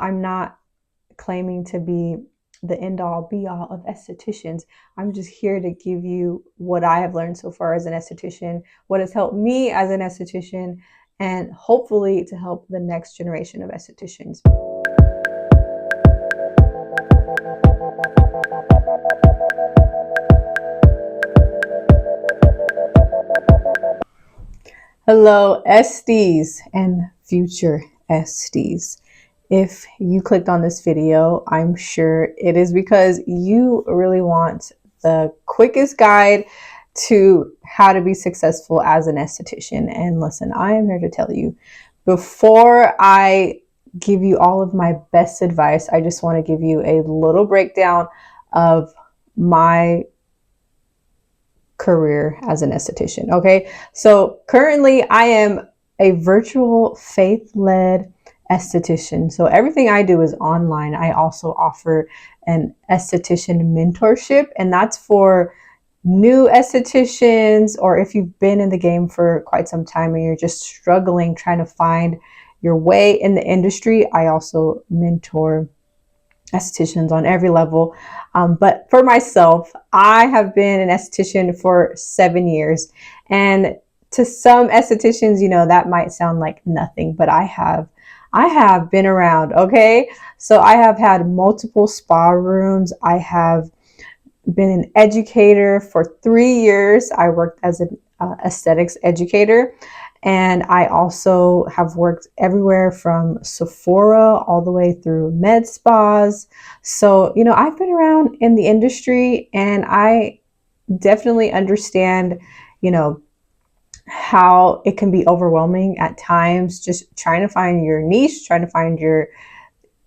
I'm not claiming to be the end all be all of estheticians. I'm just here to give you what I have learned so far as an esthetician, what has helped me as an esthetician, and hopefully to help the next generation of estheticians. Hello, Esthis and future Esthis. If you clicked on this video, I'm sure it is because you really want the quickest guide to how to be successful as an esthetician. And listen, I am here to tell you, before I give you all of my best advice, I just want to give you a little breakdown of my career as an esthetician. Okay, so currently I am a virtual faith-led esthetician. So everything I do is online. I also offer an esthetician mentorship, and that's for new estheticians, or if you've been in the game for quite some time and you're just struggling trying to find your way in the industry. I also mentor estheticians on every level. But for myself, I have been an esthetician for 7 years. And to some estheticians, you know, that might sound like nothing, but I have been around, okay? So I have had multiple spa rooms. I have been an educator for 3 years. I worked as an aesthetics educator. And I also have worked everywhere from Sephora all the way through med spas. So, you know, I've been around in the industry, and I definitely understand, you know, how it can be overwhelming at times, just trying to find your niche, trying to find your,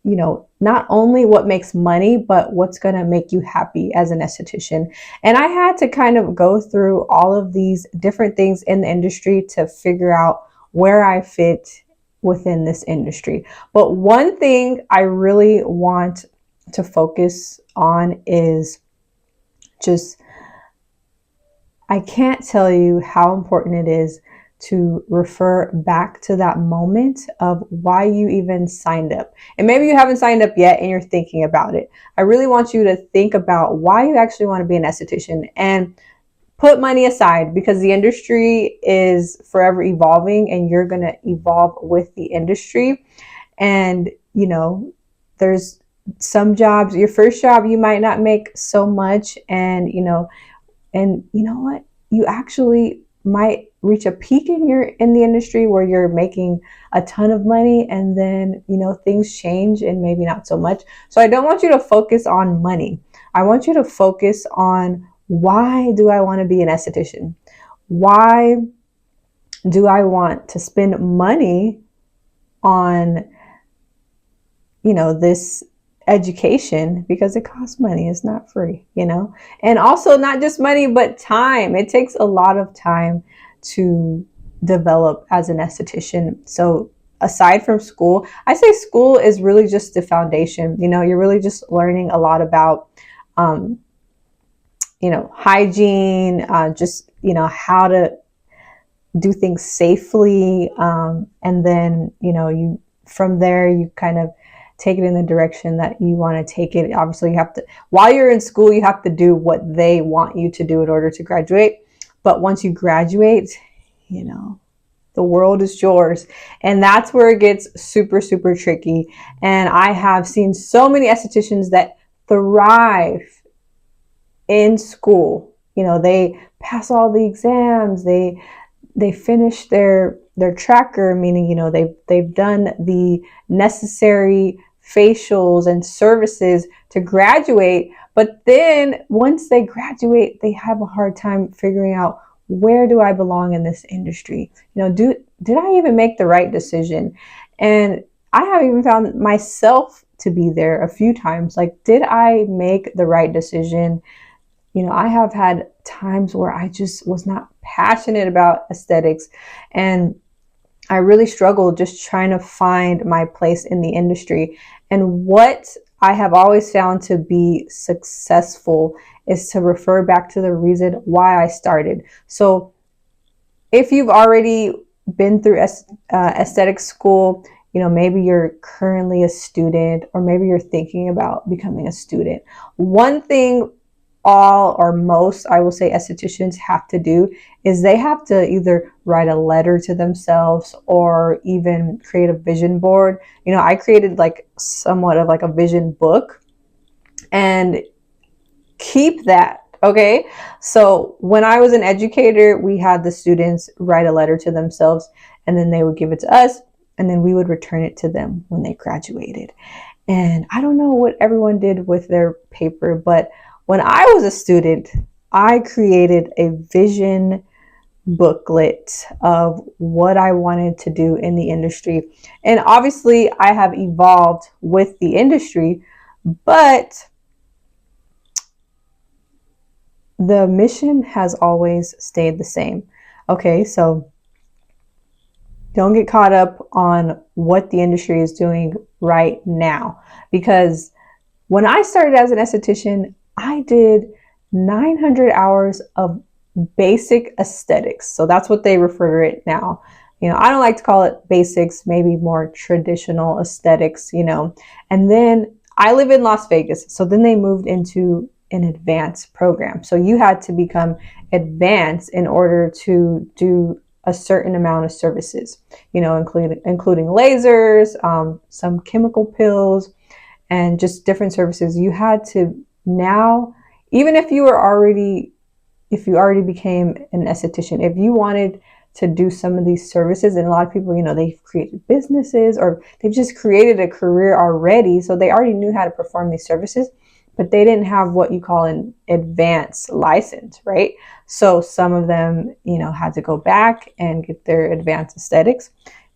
you know, not only what makes money, but what's going to make you happy as an esthetician. And I had to kind of go through all of these different things in the industry to figure out where I fit within this industry. But one thing I really want to focus on is just, I can't tell you how important it is to refer back to that moment of why you even signed up. And maybe you haven't signed up yet and you're thinking about it. I really want you to think about why you actually want to be an esthetician, and put money aside, because the industry is forever evolving and you're going to evolve with the industry. And, you know, there's some jobs, your first job, you might not make so much. And you know what? You actually might reach a peak in the industry where you're making a ton of money, and then, you know, things change and maybe not so much. So I don't want you to focus on money. I want you to focus on, why do I want to be an esthetician? Why do I want to spend money on, you know, this education? Because it costs money. It's not free, you know. And also, not just money, but time. It takes a lot of time to develop as an esthetician. So aside from school, I say school is really just the foundation. You know, you're really just learning a lot about you know, hygiene, just, you know, how to do things safely, and then, you know, you from there you kind of take it in the direction that you want to take it. Obviously, you have to, while you're in school, you have to do what they want you to do in order to graduate. But once you graduate, you know, the world is yours. And that's where it gets super, super tricky. And I have seen so many estheticians that thrive in school. You know, they pass all the exams, they finish their tracker, meaning, you know, they've done the necessary facials and services to graduate. But then once they graduate, they have a hard time figuring out, where do I belong in this industry? You know, did I even make the right decision? And I have even found myself to be there a few times. Like, did I make the right decision? You know, I have had times where I just was not passionate about aesthetics, and I really struggled just trying to find my place in the industry. And what I have always found to be successful is to refer back to the reason why I started. So if you've already been through aesthetic school, maybe you're currently a student, or maybe you're thinking about becoming a student. One thing all or most, I will say, estheticians have to do is they have to either write a letter to themselves or even create a vision board. I created like somewhat of like a vision book and keep that. Okay. So when I was an educator, we had the students write a letter to themselves, and then they would give it to us, and then we would return it to them when they graduated. And I don't know what everyone did with their paper, but when I was a student, I created a vision booklet of what I wanted to do in the industry. And obviously, I have evolved with the industry, but the mission has always stayed the same. Okay, so don't get caught up on what the industry is doing right now, because when I started as an esthetician, I did 900 hours of basic aesthetics. So that's what they refer to it now. I don't like to call it basics, maybe more traditional aesthetics, And then I live in Las Vegas. So then they moved into an advanced program. So you had to become advanced in order to do a certain amount of services, including lasers, some chemical pills, and just different services. You had to now, even if you already became an esthetician, if you wanted to do some of these services, and a lot of people, they've created businesses or they've just created a career already, so they already knew how to perform these services, but they didn't have what you call an advanced license, right? So some of them, had to go back and get their advanced aesthetics.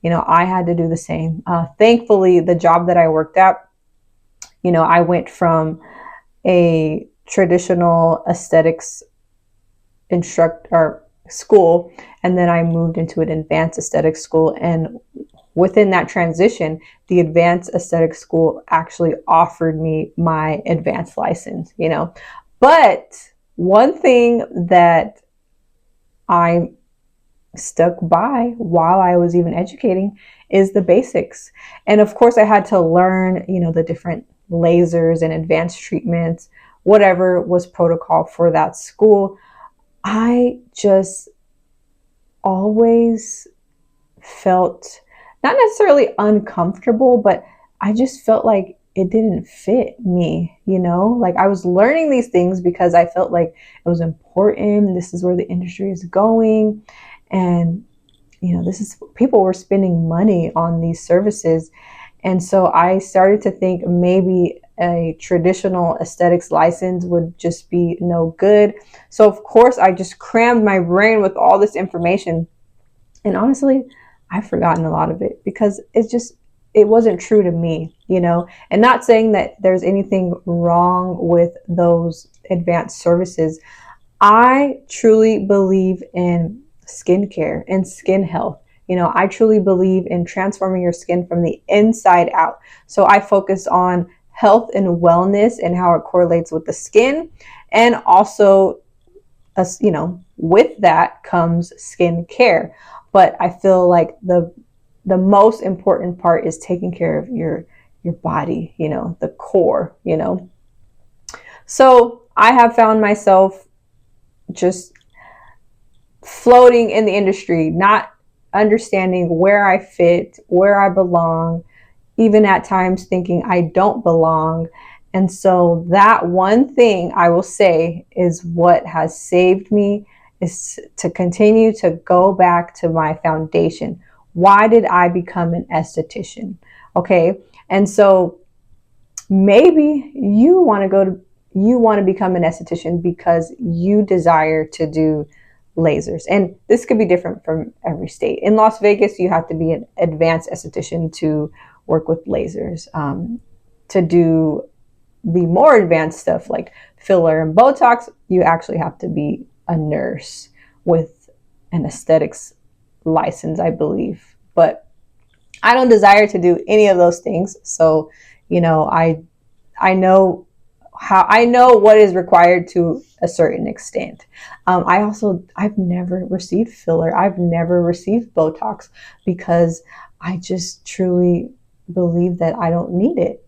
I had to do the same. Thankfully, the job that I worked at, I went from a traditional aesthetics instructor school, and then I moved into an advanced aesthetics school. And within that transition, the advanced aesthetics school actually offered me my advanced license, But one thing that I stuck by while I was even educating is the basics. And of course, I had to learn, the different lasers and advanced treatments, whatever was protocol for that school. I just always felt not necessarily uncomfortable, but I just felt like it didn't fit me, like I was learning these things because I felt like it was important. This is where the industry is going. And, people were spending money on these services. And so I started to think maybe a traditional aesthetics license would just be no good. So of course I just crammed my brain with all this information. And honestly, I've forgotten a lot of it because it wasn't true to me, and not saying that there's anything wrong with those advanced services. I truly believe in skincare and skin health. I truly believe in transforming your skin from the inside out. So I focus on health and wellness and how it correlates with the skin. And also, with that comes skin care. But I feel like the most important part is taking care of your body, the core, So I have found myself just floating in the industry, not understanding where I fit, where I belong, even at times thinking I don't belong. And so that one thing I will say is what has saved me is to continue to go back to my foundation. Why did I become an esthetician? Okay. And so maybe you want to become an esthetician because you desire to do lasers. And this could be different from every state. In Las Vegas, you have to be an advanced esthetician to work with lasers. To do the more advanced stuff like filler and Botox, you actually have to be a nurse with an aesthetics license, I believe. But I don't desire to do any of those things. So, I know what is required to a certain extent. I've never received filler. I've never received Botox because I just truly believe that I don't need it,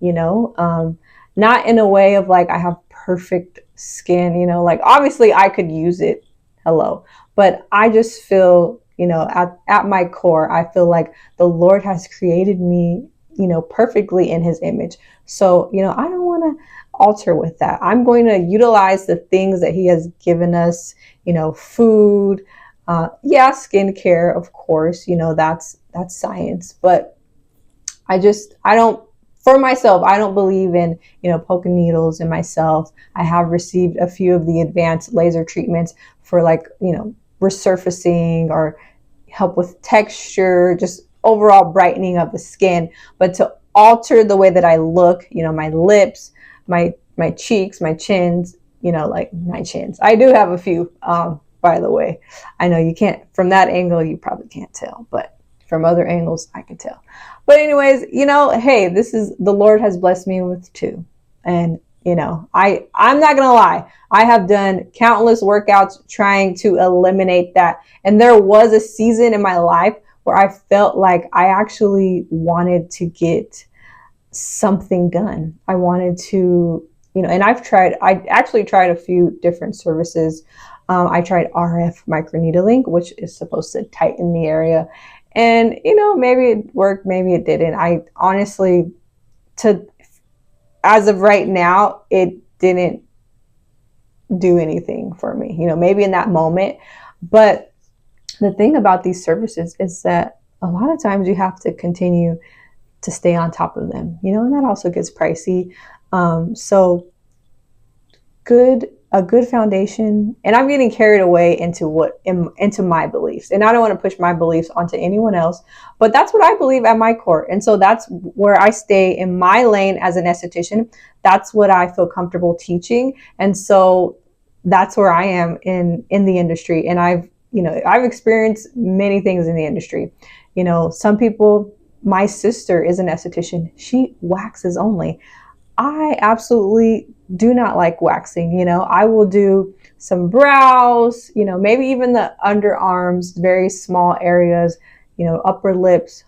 not in a way of like I have perfect skin, like obviously I could use it. Hello. But I just feel, at my core, I feel like the Lord has created me, perfectly in his image. So, I don't want to alter with that. I'm going to utilize the things that he has given us, food, yeah, skincare, of course, that's science, but I don't, for myself, I don't believe in, poking needles in myself. I have received a few of the advanced laser treatments for like, resurfacing or help with texture, just overall brightening of the skin. But to alter the way that I look, my lips, my cheeks, my chins, like my chins. I do have a few, by the way. I know you can't, from that angle, you probably can't tell, but from other angles, I can tell. But anyways, hey, this is, the Lord has blessed me with two. And, I'm not going to lie. I have done countless workouts trying to eliminate that. And there was a season in my life where I felt like I actually wanted to get something done. I wanted to, and I actually tried a few different services. I tried RF microneedling, which is supposed to tighten the area. And, maybe it worked, maybe it didn't. I honestly, as of right now, it didn't do anything for me, maybe in that moment. But the thing about these services is that a lot of times you have to continue to stay on top of them, and that also gets pricey. So a good foundation, and I'm getting carried away into my beliefs, and I don't want to push my beliefs onto anyone else, but that's what I believe at my core. And so that's where I stay in my lane as an esthetician. That's what I feel comfortable teaching. And so that's where I am in the industry. And I've experienced many things in the industry. Some people, my sister is an esthetician. She waxes only. I absolutely do not like waxing. I will do some brows, maybe even the underarms, very small areas, upper lips,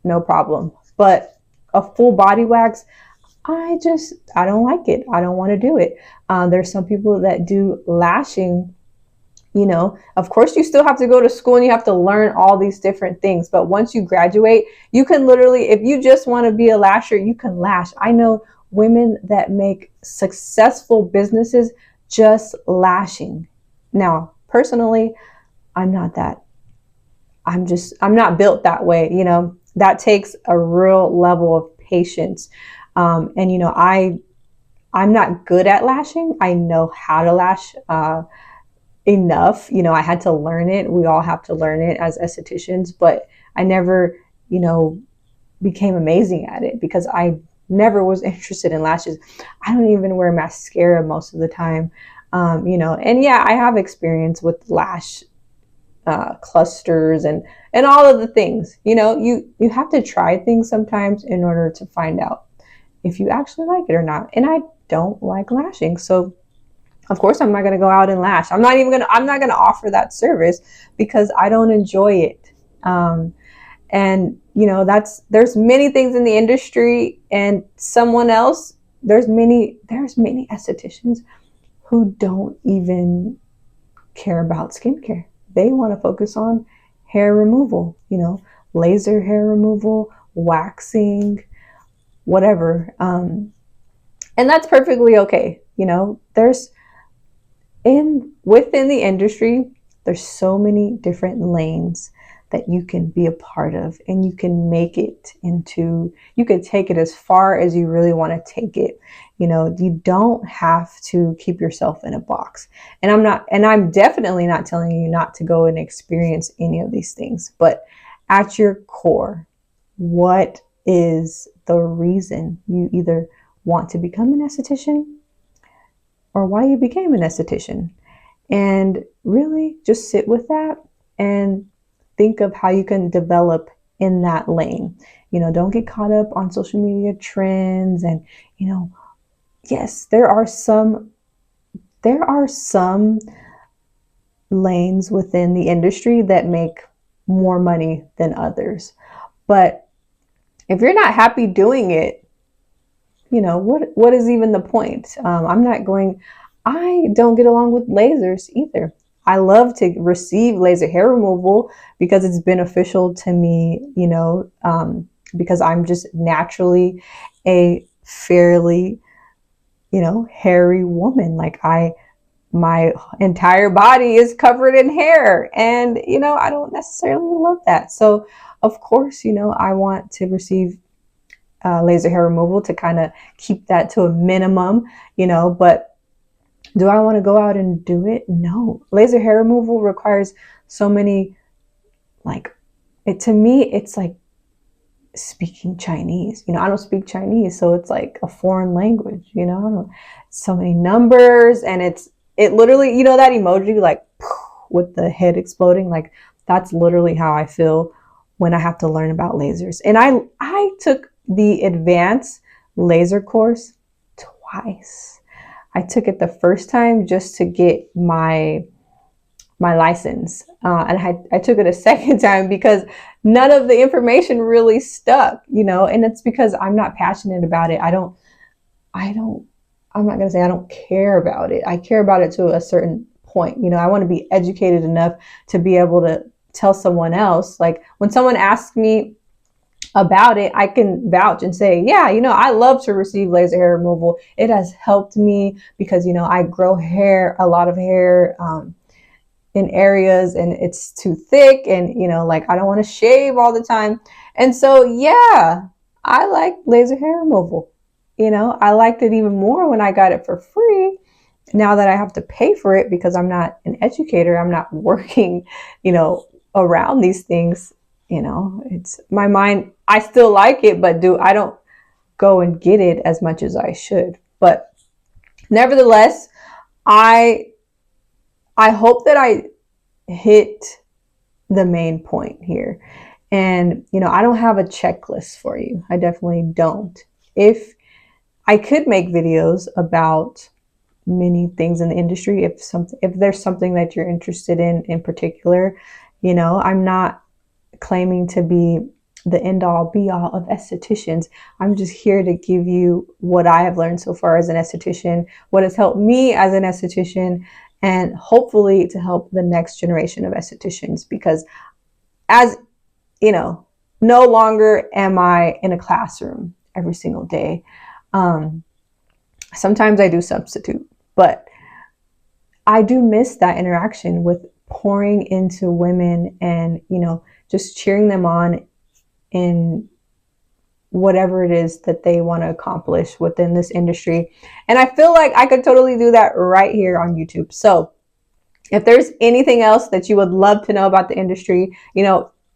no problem. But a full body wax, I don't like it. I don't want to do it. There's some people that do lashing. Of course you still have to go to school and you have to learn all these different things. But once you graduate, you can literally, if you just want to be a lasher, you can lash. I know women that make successful businesses just lashing. Now, personally, I'm not that. I'm not built that way. That takes a real level of patience. And, I'm not good at lashing. I know how to lash, enough. I had to learn it. We all have to learn it as estheticians, but I never, became amazing at it because I never was interested in lashes. I don't even wear mascara most of the time. And yeah, I have experience with lash clusters and all of the things. You have to try things sometimes in order to find out if you actually like it or not. And I don't like lashing, so of course I'm not going to go out and lash. I'm not going to offer that service because I don't enjoy it. And there's many things in the industry, and someone else, there's many estheticians who don't even care about skincare. They want to focus on hair removal, laser hair removal, waxing, whatever. And that's perfectly okay. Within the industry, there's so many different lanes that you can be a part of, and you can you can take it as far as you really want to take it. You don't have to keep yourself in a box. And I'm definitely not telling you not to go and experience any of these things, but at your core, what is the reason you either want to become an esthetician or why you became an esthetician? And really just sit with that and think of how you can develop in that lane. Don't get caught up on social media trends. And, yes, there are some lanes within the industry that make more money than others. But if you're not happy doing it, what is even the point? I don't get along with lasers either. I love to receive laser hair removal because it's beneficial to me, because I'm just naturally a fairly, hairy woman. My entire body is covered in hair, and I don't necessarily love that. So of course, I want to receive laser hair removal to kind of keep that to a minimum, but do I want to go out and do it? No. Laser hair removal requires so many, to me, it's like speaking Chinese. I don't speak Chinese, so it's like a foreign language, so many numbers, and it literally, that emoji, like with the head exploding, like that's literally how I feel when I have to learn about lasers. And I took the advanced laser course twice. I took it the first time just to get my license, and I took it a second time because none of the information really stuck, and it's because I'm not passionate about it. I'm not gonna say I don't care about it. I care about it to a certain point. I want to be educated enough to be able to tell someone else. Like when someone asks me about it, I can vouch and say, yeah, I love to receive laser hair removal. It has helped me because, I grow a lot of hair in areas, and it's too thick, and, I don't want to shave all the time. And so, yeah, I like laser hair removal. I liked it even more when I got it for free. Now that I have to pay for it because I'm not an educator, I'm not working, around these things. It's my mind. I still like it, but I don't go and get it as much as I should. But nevertheless, I hope that I hit the main point here. And, I don't have a checklist for you. I definitely don't. If I could make videos about many things in the industry, if there's something that you're interested in particular, I'm not claiming to be the end all be all of estheticians. I'm just here to give you what I have learned so far as an esthetician, what has helped me as an esthetician, and hopefully to help the next generation of estheticians, because as no longer am I in a classroom every single day. Sometimes I do substitute, but I do miss that interaction with pouring into women and, just cheering them on in whatever it is that they want to accomplish within this industry. And I feel like I could totally do that right here on YouTube. So if there's anything else that you would love to know about the industry,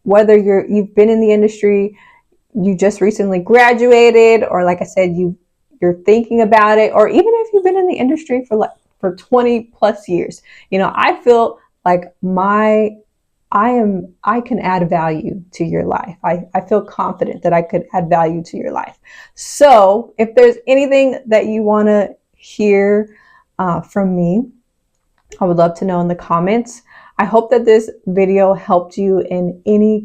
whether you've been in the industry, you just recently graduated, or like I said, you're thinking about it, or even if you've been in the industry for 20 plus years, I feel like I can add value to your life. I feel confident that I could add value to your life. So if there's anything that you want to hear from me, I would love to know in the comments. I hope that this video helped you in any